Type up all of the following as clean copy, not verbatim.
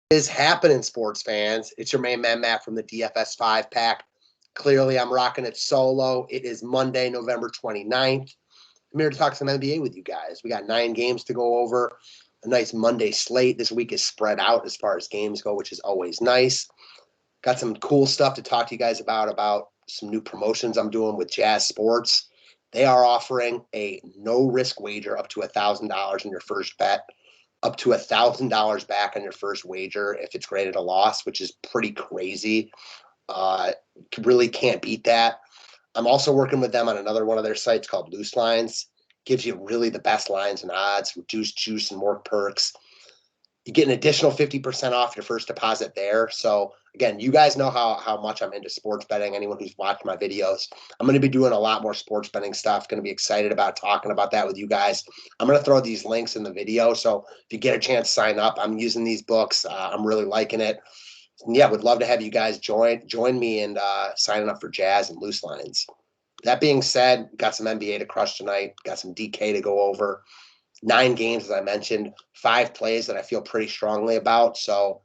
Is happening, sports fans? It's your main man, Matt, from the DFS 5-pack. Clearly, I'm rocking it solo. It is Monday, November 29th. I'm here to talk some NBA with you guys. We got 9 games to go over. A nice Monday slate. This week is spread out as far as games go, which is always nice. Got some cool stuff to talk to you guys about some new promotions I'm doing with Jazz Sports. They are offering a no-risk wager up to $1,000 in your first bet, up to $1,000 back on your first wager if it's graded a loss, which is pretty crazy. Really can't beat that. I'm also working with them on another one of their sites called Loose Lines. Gives you really the best lines and odds, reduced juice and more perks. You get an additional 50% off your first deposit there. So again, you guys know how much I'm into sports betting. Anyone who's watched my videos, I'm going to be doing a lot more sports betting stuff. Going to be excited about talking about that with you guys. I'm going to throw these links in the video. So if you get a chance, sign up. I'm using these books. I'm really liking it. And yeah, would love to have you guys join me in signing up for Jazz and Loose Lines. That being said, got some NBA to crush tonight. Got some DK to go over. 9 games, as I mentioned, 5 plays that I feel pretty strongly about. So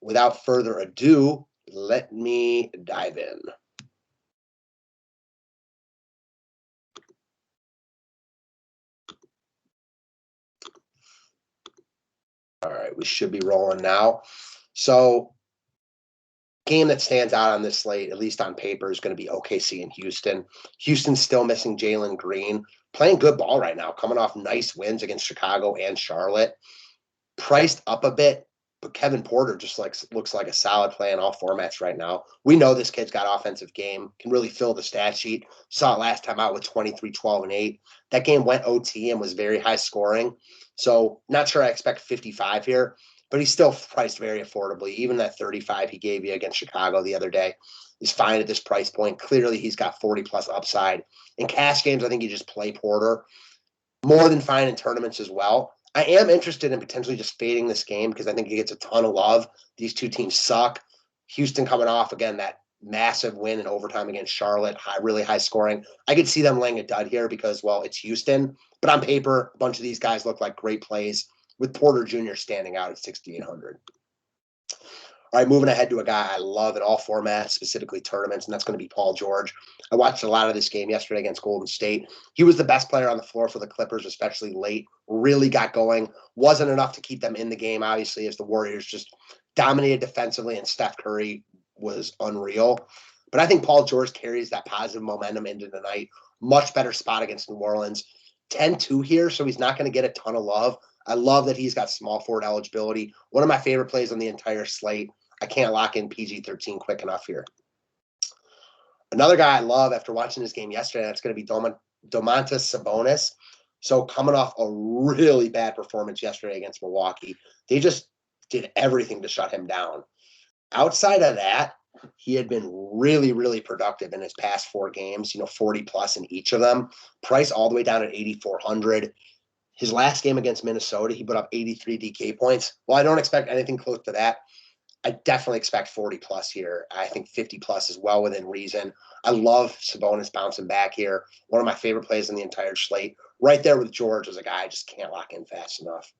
without further ado, let me dive in. All right, we should be rolling now. So game that stands out on this slate, at least on paper, is going to be OKC and Houston. Houston's still missing Jalen Green. Playing good ball right now, coming off nice wins against Chicago and Charlotte. Priced up a bit, but Kevin Porter just looks like a solid play in all formats right now. We know this kid's got offensive game, can really fill the stat sheet. Saw it last time out with 23, 12, and 8. That game went OT and was very high scoring. So not sure I expect 55 here, but he's still priced very affordably. Even that 35 he gave you against Chicago the other day is fine at this price point. Clearly, he's got 40-plus upside. In cash games, I think you just play Porter. More than fine in tournaments as well. I am interested in potentially just fading this game because I think he gets a ton of love. These two teams suck. Houston coming off, again, that massive win in overtime against Charlotte, really high scoring. I could see them laying a dud here because, well, it's Houston. But on paper, a bunch of these guys look like great plays, with Porter Jr. standing out at 6,800. All right, moving ahead to a guy I love in all formats, specifically tournaments, and that's going to be Paul George. I watched a lot of this game yesterday against Golden State. He was the best player on the floor for the Clippers, especially late. Really got going. Wasn't enough to keep them in the game, obviously, as the Warriors just dominated defensively and Steph Curry was unreal. But I think Paul George carries that positive momentum into the night. Much better spot against New Orleans. 10-2 here, so he's not going to get a ton of love. I love that he's got small forward eligibility. One of my favorite plays on the entire slate. I can't lock in PG-13 quick enough here. Another guy I love after watching this game yesterday, that's going to be Domanta Sabonis. So coming off a really bad performance yesterday against Milwaukee, they just did everything to shut him down. Outside of that, he had been really, really productive in his past 4 games, 40-plus in each of them. Price all the way down at 8,400. His last game against Minnesota, he put up 83 DK points. Well, I don't expect anything close to that. I definitely expect 40-plus here. I think 50-plus is well within reason. I love Sabonis bouncing back here. One of my favorite plays in the entire slate. Right there with George as a guy I just can't lock in fast enough.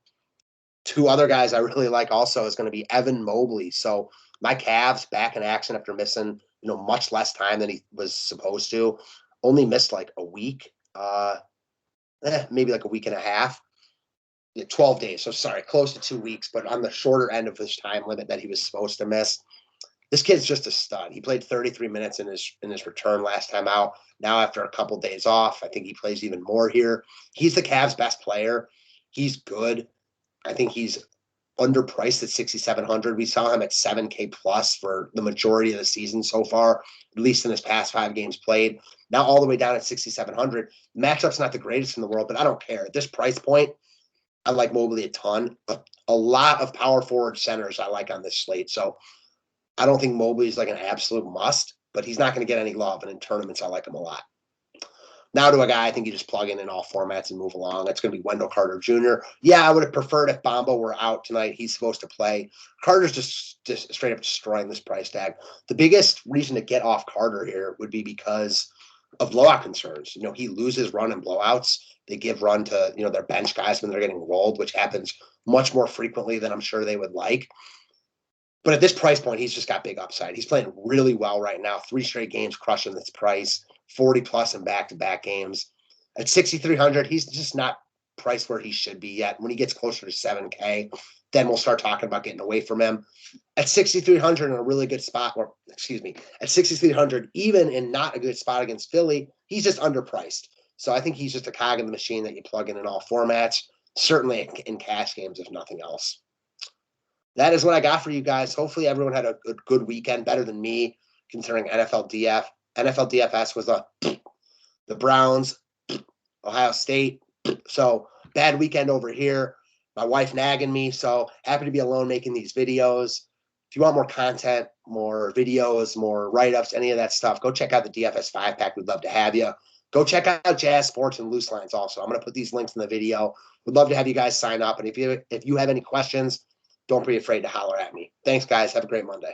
2 other guys I really like also is going to be Evan Mobley. So my Cavs back in action after missing, much less time than he was supposed to. Only missed like a week, maybe like a week and a half. 12 days. So sorry, close to 2 weeks, but on the shorter end of his time limit that he was supposed to miss. This kid's just a stud. He played 33 minutes in his return last time out. Now after a couple days off, I think he plays even more here. He's the Cavs' best player. He's good. I think he's underpriced at 6,700. We saw him at 7K plus for the majority of the season so far, at least in his past 5 games played. Now all the way down at 6,700. Matchup's not the greatest in the world, but I don't care. At this price point, I like Mobley a ton. A lot of power forward centers I like on this slate. So I don't think Mobley is like an absolute must, but he's not going to get any love. And in tournaments, I like him a lot. Now to a guy I think you just plug in all formats and move along. That's going to be Wendell Carter Jr. Yeah, I would have preferred if Bombo were out tonight. He's supposed to play. Carter's just straight up destroying this price tag. The biggest reason to get off Carter here would be because of blowout concerns. He loses run in blowouts. They give run to, their bench guys when they're getting rolled, which happens much more frequently than I'm sure they would like. But at this price point, he's just got big upside. He's playing really well right now. 3 straight games crushing this price, 40 plus in back-to-back games. At 6,300, he's just not priced where he should be yet. When he gets closer to 7K, then we'll start talking about getting away from him. At 6,300 in a really good spot, or excuse me, at 6,300, even in not a good spot against Philly, he's just underpriced. So I think he's just a cog in the machine that you plug in all formats, certainly in cash games, if nothing else. That is what I got for you guys. Hopefully everyone had a good weekend, better than me, considering NFL DFS was the Browns, Ohio State. So bad weekend over here. My wife nagging me, so happy to be alone making these videos. If you want more content, more videos, more write-ups, any of that stuff, go check out the DFS 5-pack. We'd love to have you. Go check out Jazz Sports and Loose Lines also. I'm going to put these links in the video. We'd love to have you guys sign up. And if you have any questions, don't be afraid to holler at me. Thanks, guys. Have a great Monday.